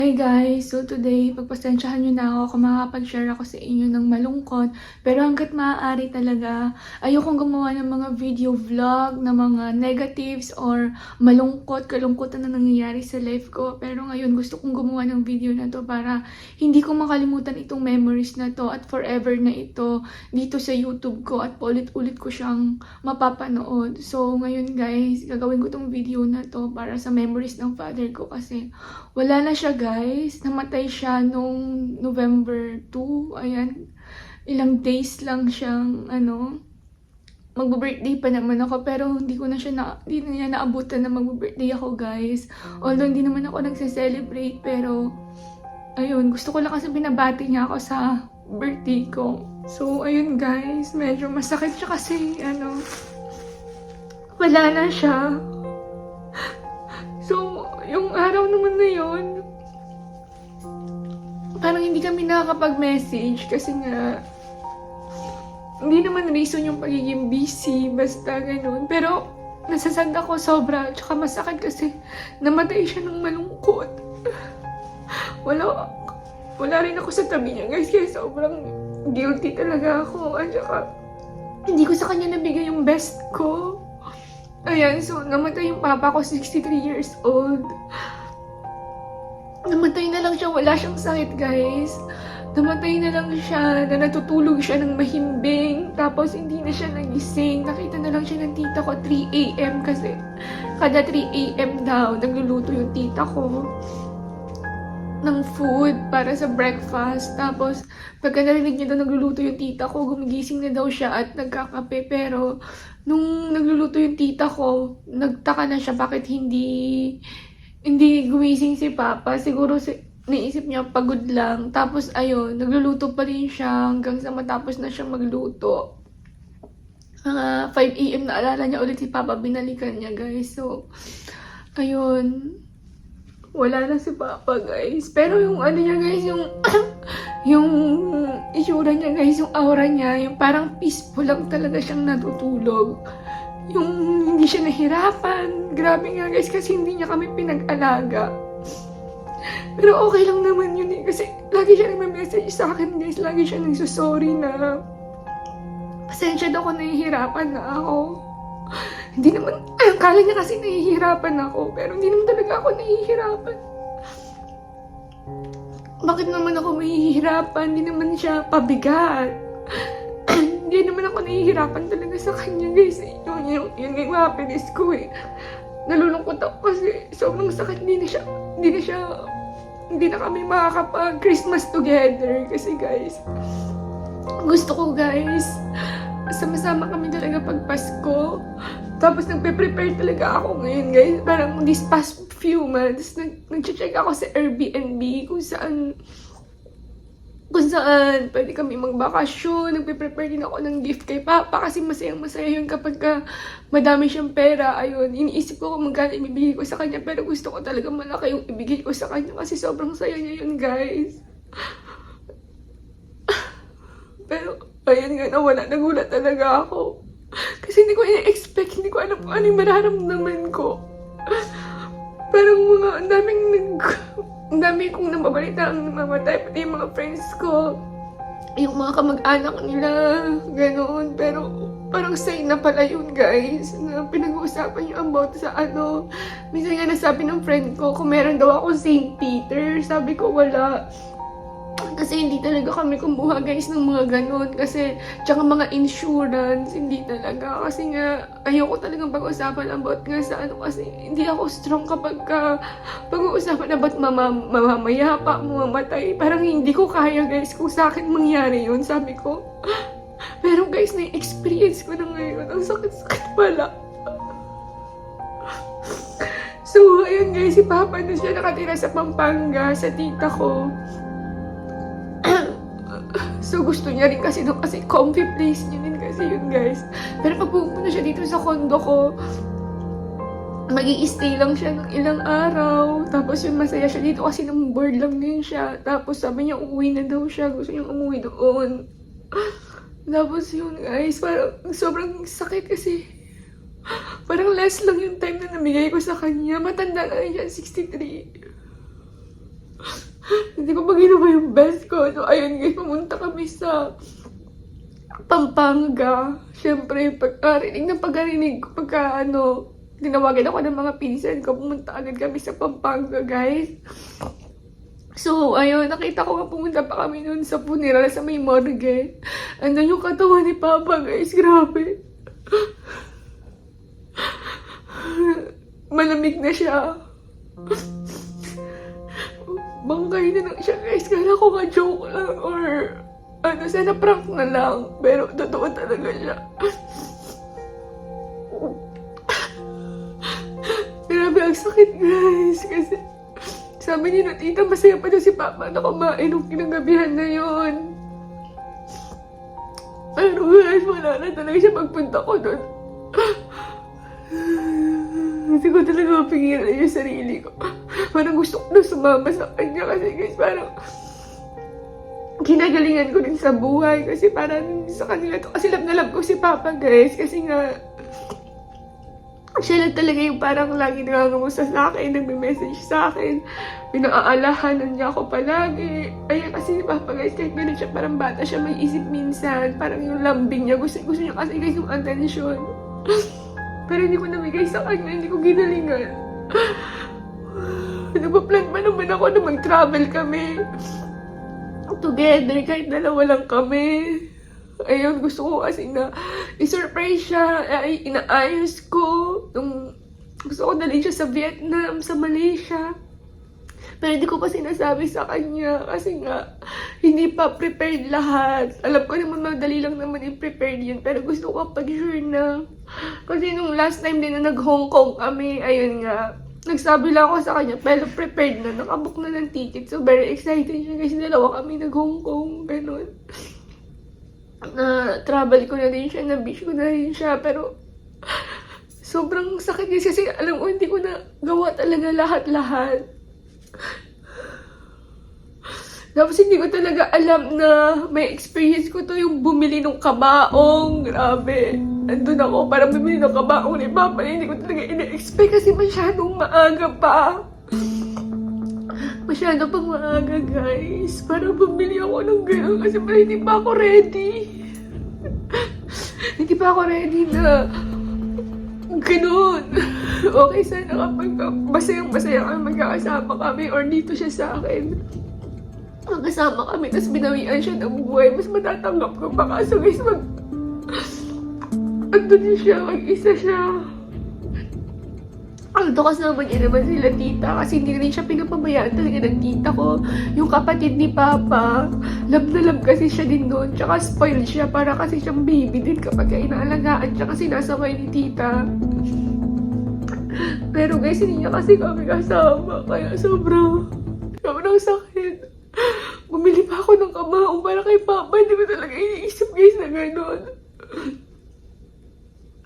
Hey guys! So today, pagpasensyahan nyo na ako kung makakapag-share ako sa inyo ng malungkot. Pero hanggat maaari talaga, ayokong gumawa ng mga video vlog na mga negatives or malungkot, kalungkutan na nangyayari sa life ko. Pero ngayon, gusto kong gumawa ng video na to para hindi ko makalimutan itong memories na to at forever na ito dito sa YouTube ko at paulit-ulit ko siyang mapapanood. So ngayon guys, gagawin ko tong video na to para sa memories ng father ko kasi wala na siya guys. Namatay siya nung November 2. Ayan. Ilang days lang siyang magbo-birthday pa naman ako pero hindi na niya naabutan na magbo-birthday ako guys. Although hindi naman ako nagse-celebrate pero ayun, gusto ko lang kasi binabati niya ako sa birthday ko. So ayun guys, medyo masakit siya kasi wala na siya. So, yung araw naman na yun, parang hindi kami nakakapag-message kasi nga, hindi naman reason yung pagiging busy, basta ganun. Pero, nasasad ako sobra, tsaka masakit kasi namatay siya ng malungkot. Wala rin ako sa tabi niya guys, kaya sobrang guilty talaga ako. At saka, hindi ko sa kanya nabigay yung best ko. Ayan, so namatay yung papa ko, 63 years old. Namatay na lang siya, wala siyang sakit guys. Namatay na lang siya, na natutulog siya ng mahimbing. Tapos hindi na siya nagising. Nakita na lang siya ng tita ko 3 AM kasi kada 3 AM daw, nagluluto yung tita ko ng food para sa breakfast. Tapos, pagka narinig niya daw nagluluto yung tita ko, gumigising na daw siya at nagkakape. Pero, nung nagluluto yung tita ko, nagtaka na siya bakit hindi gumising si Papa. Siguro naisip niya pagod lang. Tapos, ayun, nagluluto pa rin siya hanggang sa matapos na siya magluto. 5 AM naalala niya ulit si Papa, binalikan niya guys. So, ayun, wala na si Papa guys. Pero yung niya guys, yung itsura niya guys, yung aura niya, yung parang peaceful lang talaga siyang natutulog. Yung hindi siya nahirapan. Grabe nga guys kasi hindi niya kami pinag-alaga. Pero okay lang naman yun eh. Kasi lagi siya nagme-message sa akin guys. Lagi siya nagsusorry na pasensya daw kung nahihirapan na ako. Hindi naman, kala niya kasi nahihirapan ako, pero hindi naman talaga ako nahihirapan. Bakit naman ako mahihirapan? Hindi naman siya pabigat. Hindi naman ako nahihirapan talaga sa kanya guys. Yun yung happiness ko eh. Nalulungkot ako kasi sobrang sakit. Hindi na kami makakapag-Christmas together kasi guys, gusto ko guys, sama-sama kami talaga pag Pasko. Tapos nagpe-prepare talaga ako ngayon guys. Parang this past few months, nag-check ako sa Airbnb kung saan pwede kami magbakasyon. Nagpe-prepare din ako ng gift kay Papa kasi masayang-masaya yun kapag madami siyang pera. Ayun, iniisip ko kung magkano ibibigay ko sa kanya, pero gusto ko talaga malaki yung ibigay ko sa kanya kasi sobrang saya niya yun guys. Pero ayun nga, nagulat talaga ako. Kasi hindi ko i-expect, hindi ko alam kung ano yung mararamdaman ko. Parang ang dami kong nababalita ang mamatay, pati yung mga friends ko, yung mga kamag-anak nila, ganoon. Pero parang say na pala yun guys, na pinag-uusapan yung about sa minsan nga nasabi ng friend ko, kung meron daw ako St. Peter, sabi ko wala. Kasi hindi talaga kami kumuha guys ng mga ganun. Kasi, tsaka mga insurance, hindi talaga. Kasi nga, ayoko talagang pag-usapan about nga sa kasi hindi ako strong kapag pag-uusapan about mamamayapa, mamamatay. Parang hindi ko kaya guys kung sa akin mangyari yun, sabi ko. Pero guys, na-experience ko na ngayon. Ang sakit-sakit pala. So, ayun guys, si Papa na siya nakatira sa Pampanga, sa tita ko. So, gusto niya rin kasi doon kasi comfy place niya din kasi yun guys. Pero pag pupunta siya dito sa condo ko, magi-stay lang siya ng ilang araw. Tapos yun, masaya siya dito kasi nang bored lang din siya. Tapos sabi niya uuwi na daw siya. Gusto niya umuwi doon. Tapos yun guys, parang sobrang sakit kasi parang less lang yung time na namigay ko sa kanya. Matanda na siya, 63. Hindi ko pa ginawa yung best ko. So, ayun guys, pumunta kami sa Pampanga. Siyempre, pagkarinig ko, tinawagan ako ng mga pinsan ko, pumunta agad kami sa Pampanga, guys. So, ayun, nakita ko nga pumunta pa kami noon sa funeral sa may morgue. Andun yung katawan ni Papa, guys. Grabe. Malamig na siya. Bangkay na lang siya, guys. Kala ko nga joke lang or sana prank na lang. Pero totoo talaga siya. Grabe ang sakit, guys. Kasi sabi ni tita, masaya pa daw si Papa na kumain nung kinagabihan na yun. Pero guys, wala na talaga siya pagpunta ko doon. Hindi ko talaga mapigilan yung sarili ko. Parang gusto ko na sumama sa kanya kasi guys, parang ginagalingan ko din sa buhay kasi parang sa kanila to. Kasi love na love ko si Papa, guys. Kasi nga, siya lang talaga yung parang lagi nangangamusta sa akin, nagme-message sa akin. Pinaaalahanan niya ako palagi. Ayan kasi si Papa, guys, kahit ganun siya, parang bata siya, may isip minsan. Parang yung lambing niya, gusto niya kasi guys yung attention. Pero hindi ko namigay sa kanya, hindi ko ginalingan. Nagpa-plan pa naman ako na mag-travel kami. Together, kahit dalawa lang kami. Ayun, gusto ko kasi na i-surprise siya, ay inaayos ko. Gusto ko dalhin siya sa Vietnam, sa Malaysia. Pero hindi ko pa sinasabi sa kanya kasi nga, hindi pa prepared lahat. Alam ko naman madali lang naman i-prepared yun, pero gusto ko pag-sure na. Kasi nung last time din na nag-Hong Kong kami, ayun nga, nagsabi lang ako sa kanya, pero prepared na, nakabook na ng ticket. So very excited siya kasi dalawa kami nag-Hong Kong, ganun. Na travel ko na din siya, na beach ko na rin siya, pero sobrang sakit kasi alam ko hindi ko na gawa talaga lahat-lahat. Tapos hindi ko talaga alam na may experience ko to yung bumili ng kabaong. Grabe. Andun ako para bumili ng kabaong ni Papa. Hindi ko talaga ina-expect kasi masyadong maaga pa. Masyado pang maaga, guys. Para bumili ako ng gano'n kasi parang hindi pa ako ready. Hindi pa ako ready na ganun. Okay, sana kapag masayang-masaya kami, magkakasama kami or dito siya sa akin. Magkasama kami, tapos binawian siya ng buhay. Mas matatanggap ko pa kaso guys, andun siya, mag-isa siya. Although kasama niya naman sila tita kasi hindi rin siya pinapabayaan talaga ng tita ko. Yung kapatid ni Papa, love na love kasi siya din doon. Tsaka spoiled siya para kasi siyang baby din kapag inaalagaan siya kasi sinasabay ni tita. Pero guys, hindi niya kasi kami kasama. Kaya sobrang sakit. Bumili pa ako ng kabaong para kay Papa. Hindi ko talaga iniisip guys na gano'n.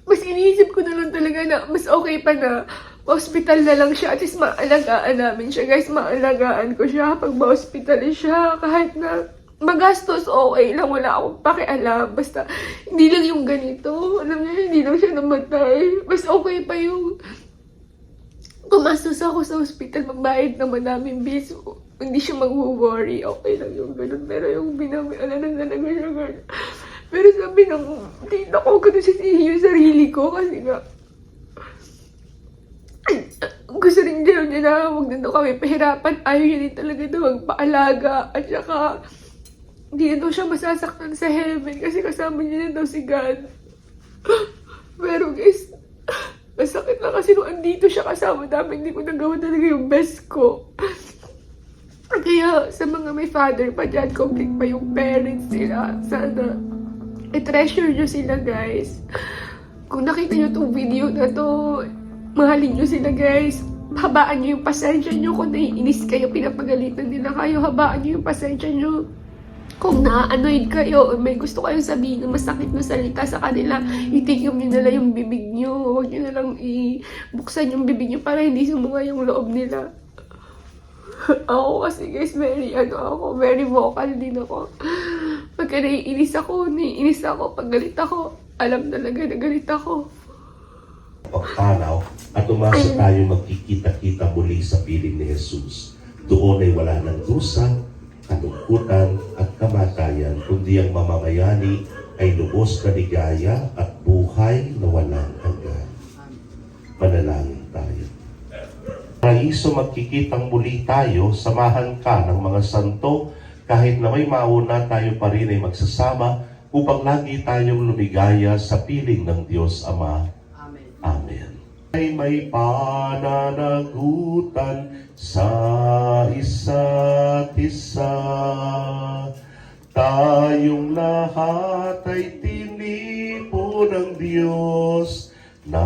Mas iniisip ko na lang talaga na mas okay pa na hospital na lang siya. At least maalagaan namin siya. Guys, maalagaan ko siya pag ma-hospital siya. Kahit na magastos, okay lang. Wala akong pakialam. Basta, hindi lang yung ganito. Alam niyo, hindi lang siya namatay. Mas okay pa yung gumastos ako sa hospital. Magbayad naman namin bills. Hindi siya mag-worry. Okay lang yung ganun. Pero yung binamialanan na talaga siya ganun. Pero sabi ng tita ko, ganun siya yung sarili ko. Kasi nga, gusto rin niya na huwag na daw kami pahirapan. Ayaw niya din talaga na magpaalaga. At saka, hindi na daw siya masasaktan sa heaven kasi kasama niya na daw si God. Pero guys, masakit lang kasi nung andito siya kasama namin, hindi ko nagawa talaga yung best ko. Kaya sa mga may father pa dyan, complete pa yung parents nila. Sana, i-treasure nyo sila guys. Kung nakita nyo itong video na to, mahalin nyo sila guys. Habaan nyo yung pasensya nyo. Kung naiinis kayo, pinapagalitan nila kayo, habaan nyo yung pasensya nyo. Kung na-annoyed kayo, may gusto kayong sabihin na masakit na salita sa kanila, itikim nyo na lang yung bibig nyo. Huwag nyo na lang ibuksan yung bibig nyo para hindi sumunga yung loob nila. Ako kasi guys, very vocal din ako. Pagka naiinis ako, pag galit ako, alam talaga na galit ako. Pagpanaw at umasa tayo magkikita-kita muli sa piling ni Jesus. Doon ay wala ng dusa, kalungkutan at kamatayan, kundi ang mamamayani ay lubos na ligaya at buhay na walang hanggan. Manalangin tayo. Paraiso, magkikitang muli tayo, samahan ka ng mga santo, kahit na may mauna tayo pa rin ay magsasama upang lagi tayong lumigaya sa piling ng Diyos Ama. Amen. Amen. Ay may pananagutan sa isa't isa. Tayong lahat ay tinipo ng Diyos na